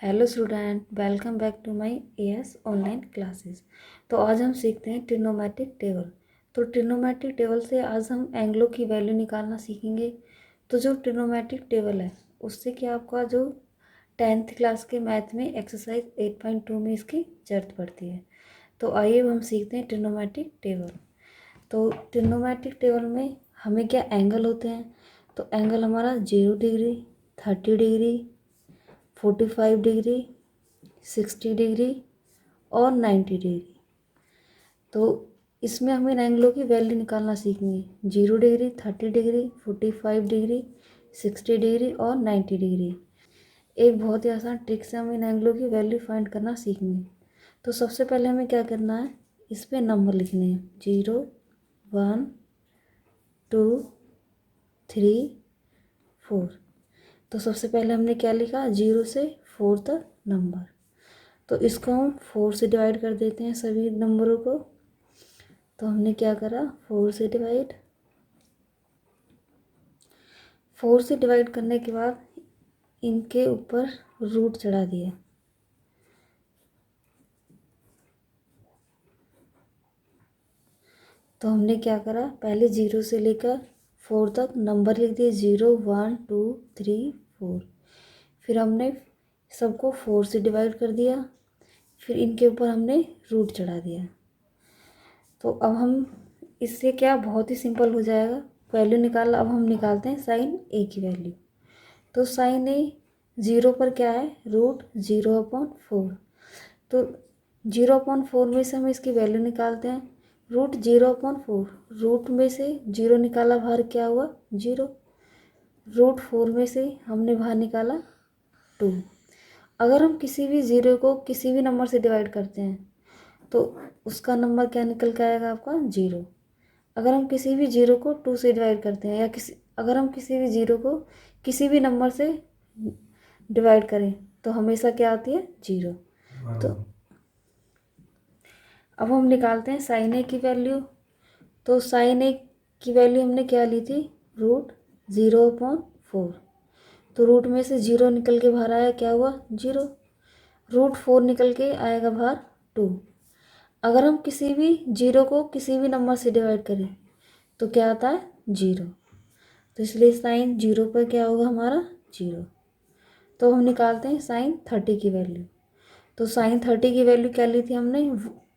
Hello student, welcome back to my AS online classes. तो आज हम सीखते हैं ट्रिग्नोमेट्रिक टेबल। तो ट्रिग्नोमेट्रिक टेबल से आज हम एंगलों की वैल्यू निकालना सीखेंगे। तो जो ट्रिग्नोमेट्रिक टेबल है उससे क्या आपका जो 10th क्लास के मैथ में एक्सरसाइज 8.2 में इसकी जरूरत पड़ती है। तो आइए हम सीखते हैं ट्रिग्नोमेट्रिक टेबल। तो ट्रिग्नोमेट्रिक टेबल में हमें क्या एंगल होते हैं। तो एंगल हमारा 0 डिग्री, 30 डिग्री, 45 डिग्री, 60 डिग्री और 90 डिग्री। तो इसमें हम इन एंगलों की वैल्यू निकालना सीखेंगे। 0 डिग्री, 30 डिग्री, 45 डिग्री, 60 डिग्री और 90 डिग्री। एक बहुत ही आसान ट्रिक से हम इन एंगलों की वैल्यू फाइंड करना सीखेंगे। तो सबसे पहले हमें क्या करना है, इस पर नंबर लिखने हैं। 0, 1, 2, 3, 4। तो सबसे पहले हमने क्या लिखा, 0 से 4 तक नंबर। तो इसको हम 4 से डिवाइड कर देते हैं सभी नंबरों को। तो हमने क्या करा, 4 से डिवाइड करने के बाद इनके ऊपर रूट चढ़ा दिया। तो हमने क्या करा, पहले 0 से लेकर 4 तक नंबर लिख दिए। 0, 1, 2, 3, 4। फिर हमने सबको 4 से डिवाइड कर दिया। फिर इनके ऊपर हमने रूट चढ़ा दिया। तो अब हम इससे क्या बहुत ही सिंपल हो जाएगा वैल्यू निकालना। अब हम निकालते हैं साइन ए की वैल्यू। तो साइन ए 0 पर क्या है, √0/4। तो 0/4 में से हम इसकी वैल्यू निकालते हैं। √0/4, रूट में से 0 निकाला, बाहर क्या हुआ, 0। √4 में से हमने बाहर निकाला 2। अगर हम किसी भी ज़ीरो को किसी भी नंबर से डिवाइड करते हैं तो उसका नंबर क्या निकल के आएगा, आपका 0। अगर हम किसी भी ज़ीरो को 2 से डिवाइड करते हैं या अगर हम किसी भी ज़ीरो को किसी भी नंबर से डिवाइड करें तो हमेशा क्या आती है, 0। तो अब हम निकालते हैं साइन ए की वैल्यू। तो साइन ए की वैल्यू हमने क्या ली थी, √0/4। तो रूट में से 0 निकल के बाहर आया, क्या हुआ, 0। √4 निकल के आएगा बाहर 2। अगर हम किसी भी जीरो को किसी भी नंबर से डिवाइड करें तो क्या आता है, 0। तो इसलिए साइन 0 पर क्या होगा हमारा, 0। तो हम निकालते हैं साइन 30 की वैल्यू। तो साइन 30 की वैल्यू क्या ली थी हमने,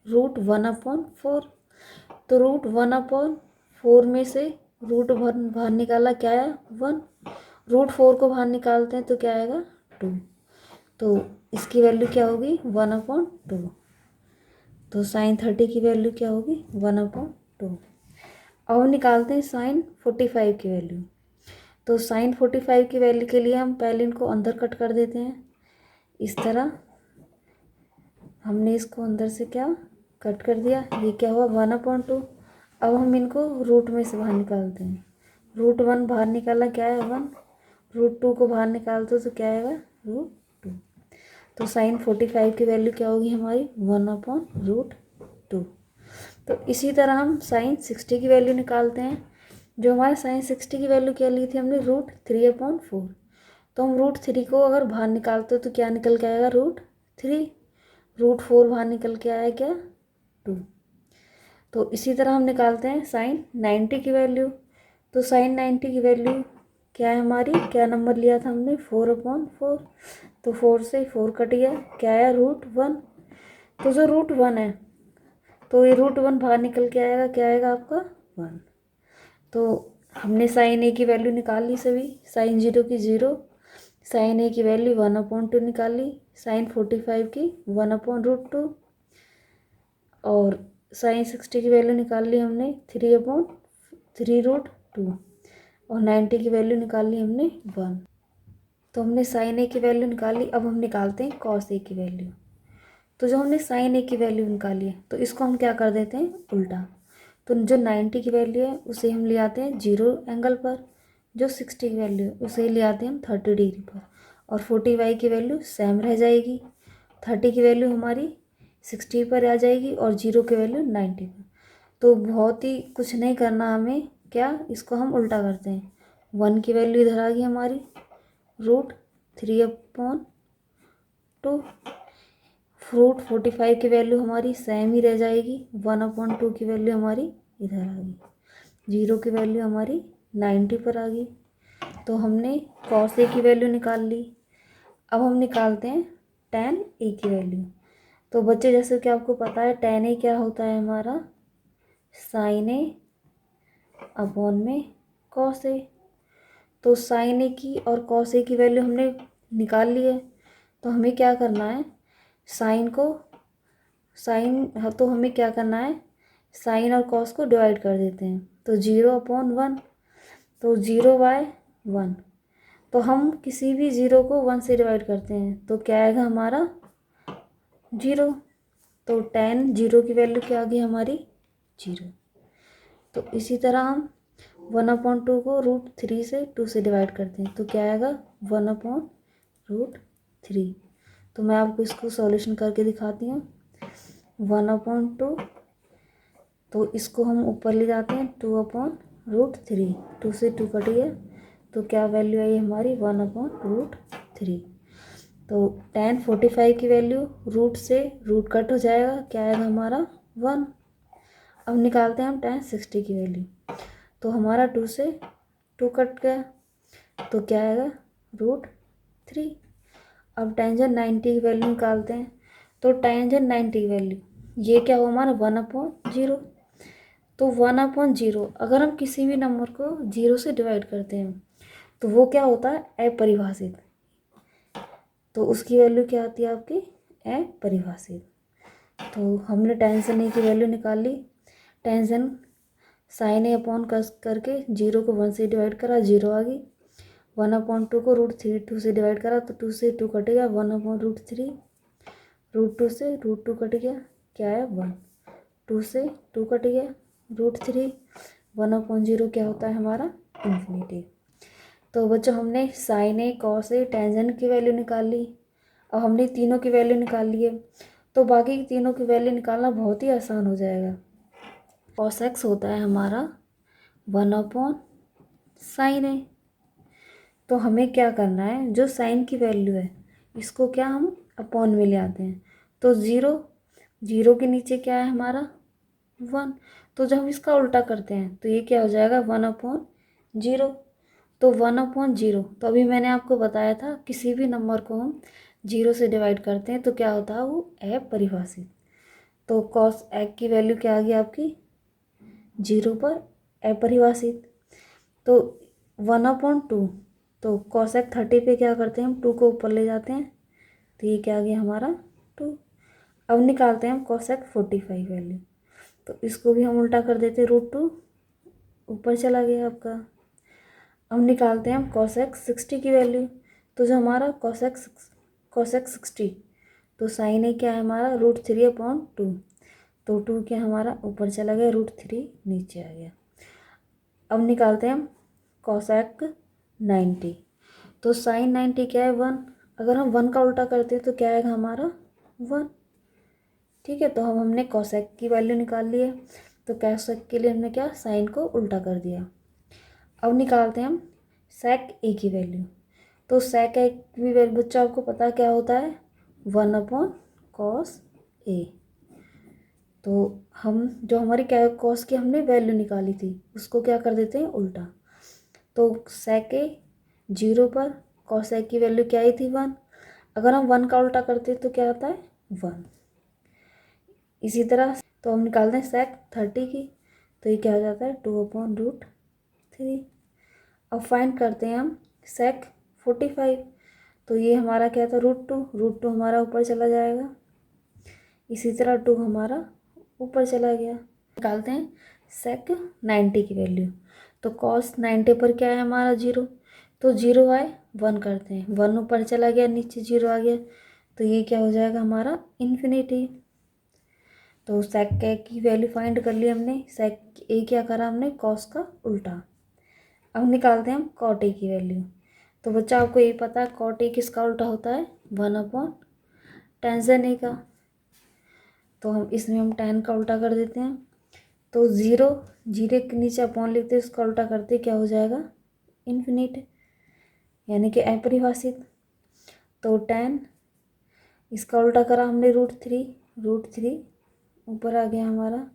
√1/4। तो √1/4 में से रूट बाहर निकाला, क्या आया, 1। √4 को बाहर निकालते हैं तो क्या आएगा, 2। तो इसकी वैल्यू क्या होगी, 1/2। तो साइन 30 की वैल्यू क्या होगी, 1/2। अब निकालते हैं साइन 45 की वैल्यू। तो साइन 45 की वैल्यू के लिए हम पहले इनको अंदर कट कर देते हैं। इस तरह हमने इसको अंदर से क्या कट कर दिया, ये क्या हुआ, 1/2। अब हम इनको रूट में से बाहर निकालते हैं। √1 बाहर निकाला, क्या है, 1। √2 को बाहर निकालते तो क्या आएगा, √2। तो साइन 45 की वैल्यू क्या होगी हमारी, 1/√2। तो इसी तरह हम साइन 60 की वैल्यू निकालते हैं। जो हमारे साइन 60 की वैल्यू क्या ली थी हमने, √3/4। तो हम √3 को अगर बाहर निकालते तो क्या निकल के आएगा, √3। √4 बाहर निकल के आया, क्या, 2। तो इसी तरह हम निकालते हैं साइन 90 की वैल्यू। तो साइन 90 की वैल्यू क्या है हमारी, क्या नंबर लिया था हमने, 4/4। तो 4 से 4 कट गया, क्या आया, √1। तो जो √1 है तो ये √1 बाहर निकल के आएगा, क्या आएगा आपका, 1। तो हमने साइन ए की वैल्यू निकाल ली सभी। साइन 0 की 0, साइन ए की वैल्यू 1/2 निकाल ली, साइन 45 की 1/√2 और साइन 60 की वैल्यू निकाल ली हमने 3/3√2 और 90 की वैल्यू निकाल ली हमने 1। तो हमने साइन ए की वैल्यू निकाली। अब हम निकालते हैं कॉस ए की वैल्यू। तो जो हमने साइन ए की वैल्यू निकाली है तो इसको हम क्या कर देते हैं, उल्टा। तो जो 90 की वैल्यू है उसे हम ले आते हैं 0 एंगल पर। जो 60 की वैल्यू है उसे ले आते हैं हम 30 डिग्री पर। और 45 की वैल्यू सेम रह जाएगी। 30 की वैल्यू हमारी 60 पर आ जाएगी और 0 की वैल्यू 90 पर। तो बहुत ही कुछ नहीं करना हमें, क्या, इसको हम उल्टा करते हैं। 1 की वैल्यू इधर आ गई हमारी, √3/4 टू। रूट 45 की वैल्यू हमारी सेम ही रह जाएगी, 1/2 की वैल्यू हमारी इधर आ गई, 0 की वैल्यू हमारी 90 पर आ गई। तो हमने कॉस ए की वैल्यू निकाल ली। अब हम निकालते हैं tan ए की वैल्यू। तो बच्चे जैसे कि आपको पता है tan ए क्या होता है हमारा, sin ए अपॉन में cos ए। तो sin ए की और cos ए की वैल्यू हमने निकाल ली है। तो हमें क्या करना है, तो हमें क्या करना है, साइन और कॉस को डिवाइड कर देते हैं। तो 0/1, तो 0/1। तो हम किसी भी 0 को 1 से डिवाइड करते हैं तो क्या आएगा हमारा 0। तो tan 0 की वैल्यू क्या आ गई हमारी 0। तो इसी तरह हम 1/2 को √3 से 2 से डिवाइड करते हैं तो क्या आएगा 1/√3। तो मैं आपको इसको सॉल्यूशन करके दिखाती हूँ। 1/2, तो इसको हम ऊपर ले जाते हैं 2/√3, 2 से 2 कट गया तो क्या वैल्यू आई हमारी 1/√3। तो tan 45 की वैल्यू रूट से रूट कट हो जाएगा, क्या आएगा हमारा 1। अब निकालते हैं हम tan 60 की वैल्यू। तो हमारा 2 से 2 कट गया तो क्या आएगा √3। अब टेंजेंट 90 की वैल्यू निकालते हैं। तो टेंजेंट 90 की वैल्यू ये क्या हुआ हमारा 1/0। तो 1/0 अगर हम किसी भी नंबर को 0 से डिवाइड करते हैं तो वो क्या होता है अपरिभाषित। तो उसकी वैल्यू क्या आती है आपकी अपरिभाषित। तो हमने टेंजेंट ए की वैल्यू निकाल ली। टेंजेंट साइन ए अपॉन करके 0 को 1 से डिवाइड करा, 0 आ गई। 1/2 को √3 से डिवाइड करा तो 2 से 2 कटेगा, 1/√3। √2 से √2 कट गया, क्या है 1। 2 से 2 कट गया, √3। 1/0 क्या होता है हमारा इन्फिनिटी। तो बच्चों हमने sign A cos A tangent की वैल्यू निकाल ली। अब हमने तीनों की वैल्यू निकाल ली है तो बाकी की तीनों की वैल्यू निकालना बहुत ही आसान हो जाएगा। कॉस एक्स होता है हमारा 1/sin ए। तो हमें क्या करना है, जो साइन की वैल्यू है इसको क्या हम अपॉन में ले आते हैं। तो 0 के नीचे क्या है हमारा 1। तो जब हम इसका उल्टा करते हैं तो ये क्या हो जाएगा 1/0। तो 1/0, तो अभी मैंने आपको बताया था किसी भी नंबर को हम 0 से डिवाइड करते हैं तो क्या होता है वो अपरिभाषित। तो कॉस एक्स की वैल्यू क्या आ गई आपकी 0 पर अपरिभाषित। तो 1/2, तो कॉसेक 30 पे क्या करते हैं हम 2 को ऊपर ले जाते हैं तो ये क्या आ गया हमारा 2। अब निकालते हैं हम कॉसेक 45 वैल्यू। तो इसको भी हम उल्टा कर देते हैं, √2 ऊपर चला गया आपका। अब निकालते हैं हम कॉसेक 60 की वैल्यू। तो जो हमारा कॉसेक 60, तो साइन ए क्या है हमारा √3/2। तो 2 क्या हमारा ऊपर चला गया, √3 नीचे आ गया। अब निकालते हैं हम कॉसेक 90। तो साइन 90 क्या है 1। अगर हम 1 का उल्टा करते हैं तो क्या आएगा हमारा 1। ठीक है, तो हमने कॉसेक की वैल्यू निकाल ली है। तो कॉसेक के लिए हमने क्या साइन को उल्टा कर दिया। अब निकालते हैं हम सेक ए की वैल्यू। तो सेक ए की वैल्यू बच्चा आपको पता क्या होता है 1/cos ए। तो हम जो हमारी क्या कॉस की हमने वैल्यू निकाली थी उसको क्या कर देते हैं उल्टा। तो सेक ए 0 पर कॉसेक की वैल्यू क्या आई थी 1। अगर हम 1 का उल्टा करते हैं तो क्या आता है 1। इसी तरह तो हम निकालते हैं सेक 30 की। तो ये क्या हो जाता है 2/√3। अब फाइंड करते हैं हम सेक 45। तो ये हमारा क्या था √2 हमारा ऊपर चला जाएगा। इसी तरह 2 हमारा ऊपर चला गया। निकालते हैं सेक 90 की वैल्यू। तो कॉस 90 पर क्या है हमारा 0। तो 0 आए 1 करते हैं, 1 ऊपर चला गया नीचे 0 आ गया तो ये क्या हो जाएगा हमारा इन्फिनिटी। तो सेक ए की वैल्यू फाइंड कर ली हमने, सेक ए क्या करा हमने कॉस का उल्टा। अब निकालते हैं हम कॉट ए की वैल्यू। तो बच्चा आपको ये पता है कॉट ए किसका उल्टा होता है 1/tan ए का। तो हम इसमें हम tan का उल्टा कर देते हैं। तो 0 के नीचे अपॉन लिखते हैं, उसका उल्टा करते क्या हो जाएगा इन्फिनिट, यानी कि अपरिभाषित। तो tan इसका उल्टा करा हमने √3 ऊपर आ गया हमारा।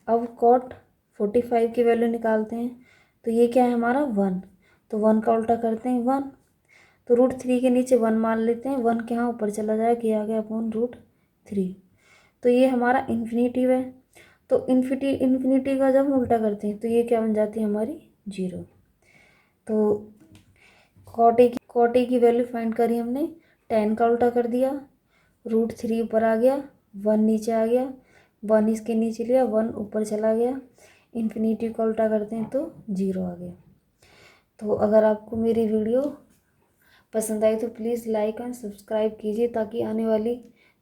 अब cot 45 की वैल्यू निकालते हैं, तो ये क्या है हमारा 1, तो 1 का उल्टा करते हैं 1, तो √3 के नीचे 1 मान लेते हैं, 1 के यहाँ ऊपर चला जाएगा, ये आ गया अपॉन √3। तो ये हमारा इन्फिनेटिव है, तो इन्फिनिटी का जब हम उल्टा करते हैं तो ये क्या बन जाती है हमारी 0। तो cot A की वैल्यू फाइंड करी हमने, 10 का उल्टा कर दिया, √3 ऊपर आ गया, 1 नीचे आ गया, 1 इसके नीचे लिया, 1 ऊपर चला गया, इन्फिनिटी का उल्टा करते हैं तो 0 आ गया। तो अगर आपको मेरी वीडियो पसंद आई तो प्लीज़ लाइक एंड सब्सक्राइब कीजिए, ताकि आने वाली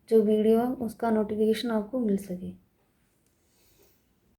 जो वीडियो है उसका नोटिफिकेशन आपको मिल सके।